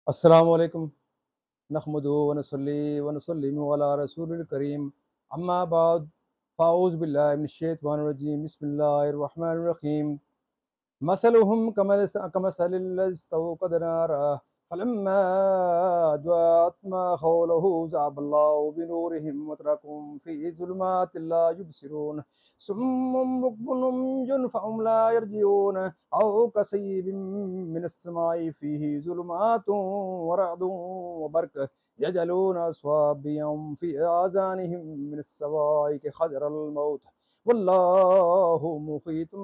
السلام علیکم نحمدہ ونصلی ونسلم علی رسول الکریم اما بعد فاعوذ باللہ من الشیطان الرجیم بسم اللہ الرحمن الرحیم مثلهم كمثل الذي استوقد نارا فلما أضاءت ما حوله ذهب الله بنورهم وتركهم في ظلمات لا يبصرون صم بكم عمي فهم لا يرجعون أو كصيب من السماء فيه ظلمات ورعد وبرق يجعلون أصابعهم في آذانهم من الصواعق حذر الموت والله محيط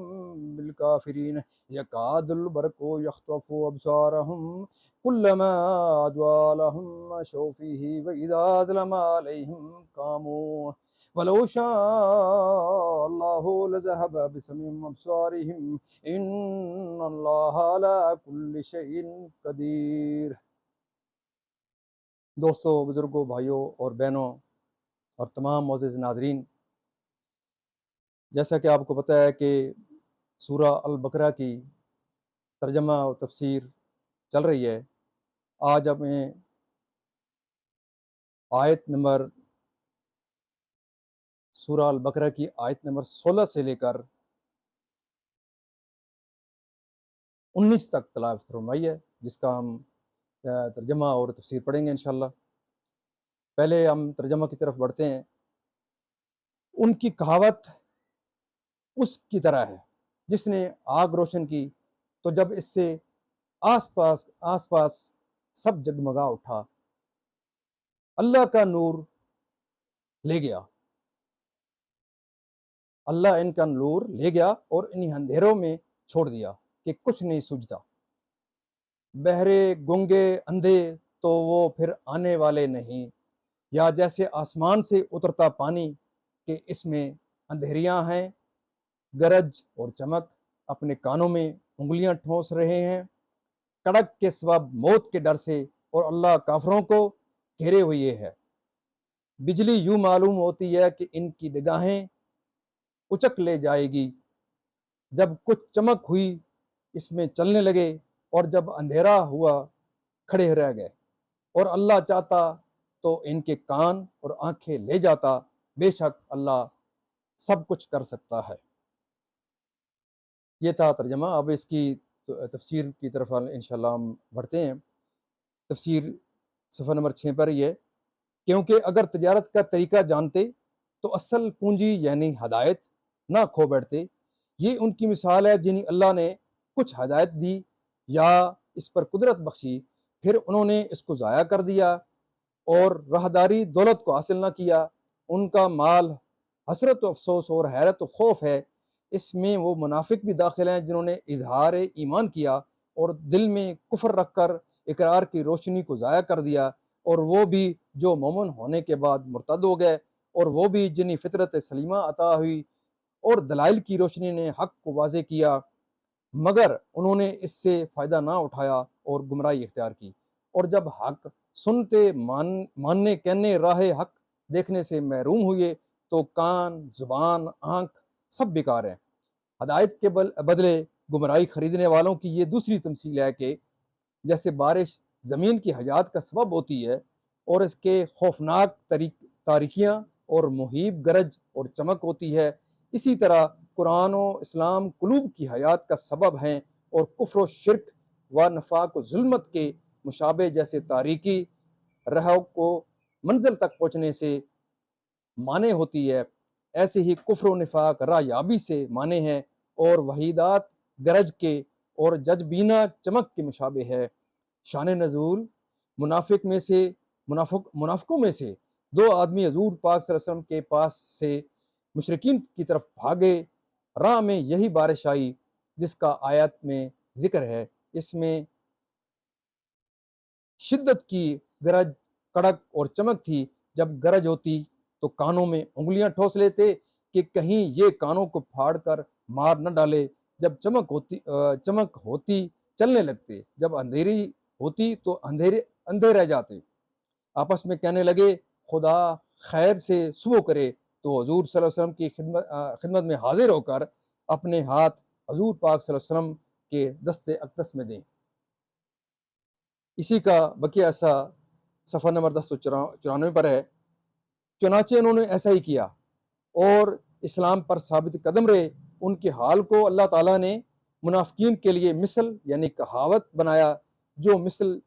بالكافرين يكاد البرق يخطف أبصارهم كلما أضاء لهم مشوا فيه وإذا أظلم عليهم قاموا ولو شاء الله لذهب بسمعهم وأبصارهم إن الله على كل شيء قدير۔ دوستو، بزرگوں، بھائیوں اور بہنوں اور تمام معزز ناظرین، جیسا کہ آپ کو پتہ ہے کہ سورہ البقرہ کی ترجمہ و تفسیر چل رہی ہے۔ آج ہمیں سورہ البقرہ کی آیت نمبر 16 سے لے کر 19 تک تلاوت فرمائی ہے، جس کا ہم ترجمہ اور تفسیر پڑھیں گے انشاءاللہ۔ پہلے ہم ترجمہ کی طرف بڑھتے ہیں۔ ان کی کہاوت اس کی طرح ہے جس نے آگ روشن کی تو جب اس سے آس پاس سب جگمگا اٹھا، اللہ کا نور لے گیا، اللہ ان کا نور لے گیا اور انہی اندھیروں میں چھوڑ دیا کہ کچھ نہیں سوجھتا۔ بہرے، گونگے، اندھے تو وہ پھر آنے والے نہیں، یا جیسے آسمان سے اترتا پانی کہ اس میں اندھیریاں ہیں، گرج اور چمک، اپنے کانوں میں انگلیاں ٹھونس رہے ہیں کڑک کے سبب موت کے ڈر سے، اور اللہ کافروں کو گھیرے ہوئے ہے۔ بجلی یوں معلوم ہوتی ہے کہ ان کی نگاہیں اچک لے جائے گی، جب کچھ چمک ہوئی اس میں چلنے لگے، اور جب اندھیرا ہوا کھڑے رہ گئے، اور اللہ چاہتا تو ان کے کان اور آنکھیں لے جاتا، بے شک اللہ سب کچھ کر سکتا ہے۔ یہ تھا ترجمہ۔ اب اس کی تفسیر کی طرف انشاءاللہ ہم بڑھتے ہیں۔ تفسیر صفحہ نمبر 6 پر یہ ہے، کیونکہ اگر تجارت کا طریقہ جانتے تو اصل پونجی یعنی ہدایت نہ کھو بیٹھتے۔ یہ ان کی مثال ہے جنہیں اللہ نے کچھ ہدایت دی یا اس پر قدرت بخشی، پھر انہوں نے اس کو ضائع کر دیا اور راہداری دولت کو حاصل نہ کیا۔ ان کا مال حسرت و افسوس اور حیرت و خوف ہے۔ اس میں وہ منافق بھی داخل ہیں جنہوں نے اظہار ایمان کیا اور دل میں کفر رکھ کر اقرار کی روشنی کو ضائع کر دیا، اور وہ بھی جو مومن ہونے کے بعد مرتد ہو گئے، اور وہ بھی جنہیں فطرت سلیمہ عطا ہوئی اور دلائل کی روشنی نے حق کو واضح کیا، مگر انہوں نے اس سے فائدہ نہ اٹھایا اور گمراہی اختیار کی، اور جب حق سنتے ماننے کہنے راہ حق دیکھنے سے محروم ہوئے تو کان، زبان، آنکھ سب بیکار ہیں۔ ہدایت کے بدلے گمراہی خریدنے والوں کی یہ دوسری تمثیل ہے کہ جیسے بارش زمین کی حیات کا سبب ہوتی ہے اور اس کے خوفناک تاریکیاں اور مہیب گرج اور چمک ہوتی ہے، اسی طرح قرآن و اسلام قلوب کی حیات کا سبب ہیں، اور کفر و شرک و نفاق و ظلمت کے مشابہ جیسے تاریکی راہ کو منزل تک پہنچنے سے مانے ہوتی ہے، ایسے ہی کفر و نفاق راہ یابی سے مانے ہیں، اور وحیدات گرج کے اور ججبینہ چمک کے مشابہ ہے۔ شان نزول منافقوں میں سے 2 آدمی حضور پاک صلی اللہ علیہ وسلم کے پاس سے مشرکین کی طرف بھاگے، راہ میں یہی بارش آئی جس کا آیت میں ذکر ہے۔ اس میں شدت کی گرج، کڑک اور چمک تھی۔ جب گرج ہوتی تو کانوں میں انگلیاں ٹھوس لیتے کہ کہیں یہ کانوں کو پھاڑ کر مار نہ ڈالے، جب چمک ہوتی چلنے لگتے، جب اندھیری ہوتی تو اندھے رہ جاتے۔ آپس میں کہنے لگے خدا خیر سے صبح کرے، تو حضور صلی اللہ علیہ وسلم کی خدمت میں حاضر ہو کر اپنے ہاتھ حضور پاک صلی اللہ علیہ وسلم کے دست اقدس میں دیں۔ इसी का बकिया ऐसा सफ़ा नंबर 1094 पर है। चुनाचे उन्होंने ऐसा ही किया और इस्लाम पर साबित कदम रहे। उनके हाल को अल्लाह ताला ने मुनाफिकीन के लिए मिसल यानी कहावत बनाया, जो मिसल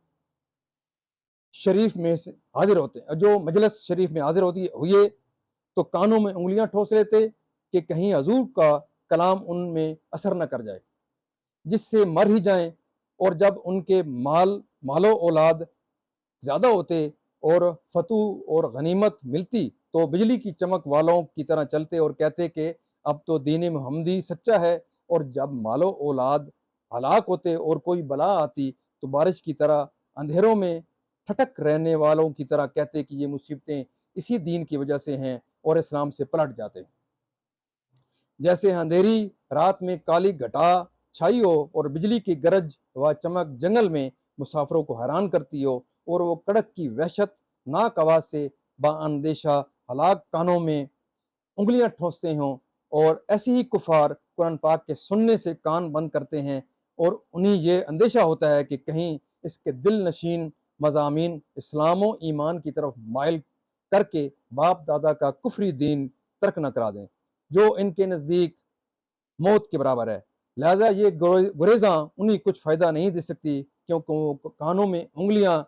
शरीफ में से हाजिर होते हैं, जो मजलिस शरीफ में हाजिर होती हुए तो कानों में उंगलियां ठोस लेते कि कहीं हजूर का कलाम उनमें असर न कर जाए, जिससे मर ही जाएं। और जब उनके मालो औलाद ज़्यादा होते और फतूह और गनीमत मिलती तो बिजली की चमक वालों की तरह चलते और कहते कि अब तो दीन मोहम्मदी सच्चा है। और जब मालो औलाद हलाक होते और कोई बला आती तो बारिश की तरह अंधेरों में ठटक रहने वालों की तरह कहते कि ये मुसीबतें इसी दीन की वजह से हैं और इस्लाम से पलट जाते। जैसे अंधेरी रात में काली घटा छाई हो और बिजली की गरज व चमक जंगल में मुसाफिरों को हैरान करती हो और वो कड़क की वहशत नाक आवाज से बाअंदेशा हलाक कानों में उंगलियां ठोंसते हों। और ऐसे ही कुफार कुरान पाक के सुनने से कान बंद करते हैं और उन्हें ये अंदेशा होता है कि कहीं इसके दिल नशीन मजामीन इस्लाम व ईमान की तरफ माइल करके बाप दादा का कुफरी दीन तर्क न करा दें, जो इनके नज़दीक मौत के बराबर है। लिहाजा ये गुरेजा उन्हें कुछ फ़ायदा नहीं दे सकती, क्योंकि वो कानों में उंगलियां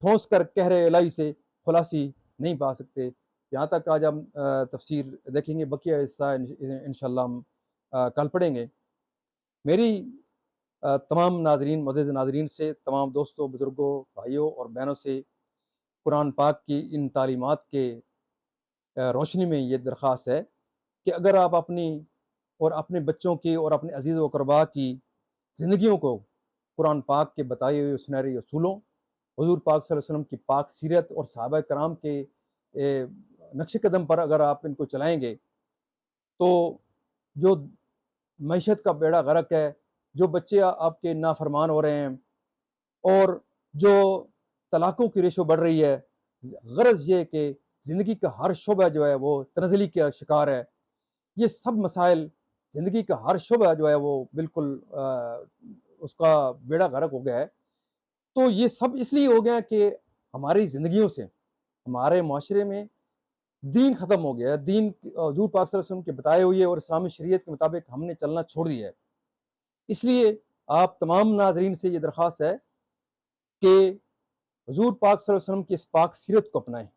ठोंस कर कहरे इलाही से खुलासी नहीं पा सकते। यहाँ तक आज हम तफसीर देखेंगे, बकिया हिस्सा इंशाल्लाह हम कल पढ़ेंगे। मेरी तमाम नाजरीन मुअज़्ज़िज़ नाजरीन से, तमाम दोस्तों बुज़ुर्गों भाइयों और बहनों से कुरान पाक की इन तालीमात के रोशनी में ये दरख्वास्त है कि अगर आप अपनी और अपने बच्चों की और अपने अजीज़ व क़रबा की ज़िंदगियों को कुरान पाक के बताए हुए सुनहरे असूलों, हुज़ूर पाक सल्लल्लाहु अलैहि वसल्लम की पाक सीरत और सहाबा कराम के नक्श कदम पर अगर आप इनको चलाएंगे तो जो मईशत का बेड़ा गर्क है, जो बच्चे आपके नाफरमान हो रहे हैं और जो तलाक़ों की रेशो बढ़ रही है, गरज ये कि ज़िंदगी का हर शोबा जो है वो तनज़ली का शिकार है। ये सब मसाइल, ज़िंदगी का हर शोबा जो है वो बिल्कुल उसका बेड़ा गर्क हो गया है। तो ये सब इसलिए हो गया कि हमारी ज़िंदगियों से, हमारे माशरे में दीन ख़त्म हो गया है। दीन हज़ूर पाक सल्लल्लाहु अलैहि वसल्लम के बताए हुए और इस्लामी शरीयत के मुताबिक हमने चलना छोड़ दिया है। इसलिए आप तमाम नाज़रीन से ये दरख्वास्त है कि हुज़ूर पाक सल्लल्लाहु अलैहि वसल्लम की इस पाक सीरत को अपनाएँ,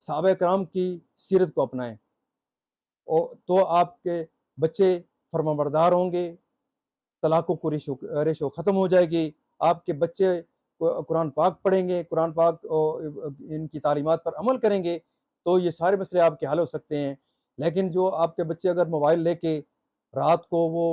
सहाबा कराम की सीरत को अपनाएँ तो आपके बच्चे फर्माबरदार होंगे, तलाक़ों को रेशो ख़त्म हो जाएगी। आपके बच्चे कुरान पाक पढ़ेंगे, कुरान पाक इनकी तालीमात पर अमल करेंगे, तो ये सारे मसले आपके हल हो सकते हैं। लेकिन जो आपके बच्चे अगर मोबाइल लेके रात को वो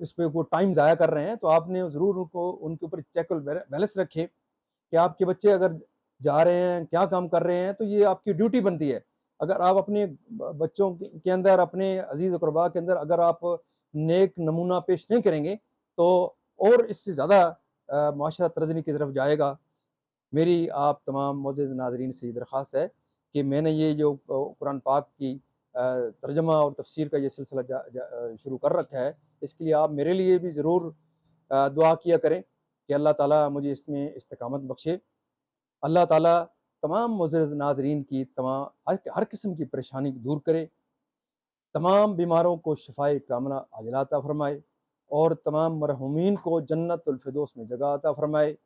इस पे वो टाइम ज़ाया कर रहे हैं, तो आपने ज़रूर उनको उनके ऊपर चेक और बैलेंस रखें कि आपके बच्चे अगर जा रहे हैं, क्या काम कर रहे हैं, तो ये आपकी ड्यूटी बनती है। अगर आप अपने बच्चों के अंदर, अपने अज़ीज़ व-क़रबा के अंदर अगर आप नेक नमूना पेश नहीं करेंगे, तो और इससे ज़्यादा माशरा तर्ज़नी की तरफ जाएगा। मेरी आप तमाम मुअज़्ज़िज़ नाज़रीन से ये दरख्वास्त है कि मैंने ये जो कुरान पाक की तर्जुमा और तफ़सीर का ये सिलसिला शुरू कर रखा है, इसके लिए आप मेरे लिए भी ज़रूर दुआ किया करें कि अल्लाह ताला मुझे इसमें इस्तिक़ामत बख्शे। अल्लाह ताला तमाम मुअज़्ज़िज़ नाज़रीन की हर किस्म की परेशानी दूर करे, तमाम बीमारों को शिफ़ाए कामिला आजिला अता फ़रमाए और तमाम मरहूमीन को जन्नतुल फ़िरदौस में जगह अता फ़रमाए।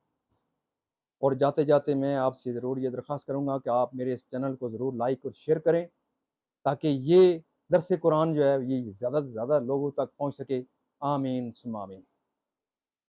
और जाते-जाते मैं आपसे ज़रूर ये दरख्वास्त करूँगा कि आप मेरे इस चैनल को ज़रूर लाइक और शेयर करें, ताकि ये दर्स कुरान जो है ये ज़्यादा से ज़्यादा लोगों तक पहुँच सके। आमीन सुम्मा आमीन।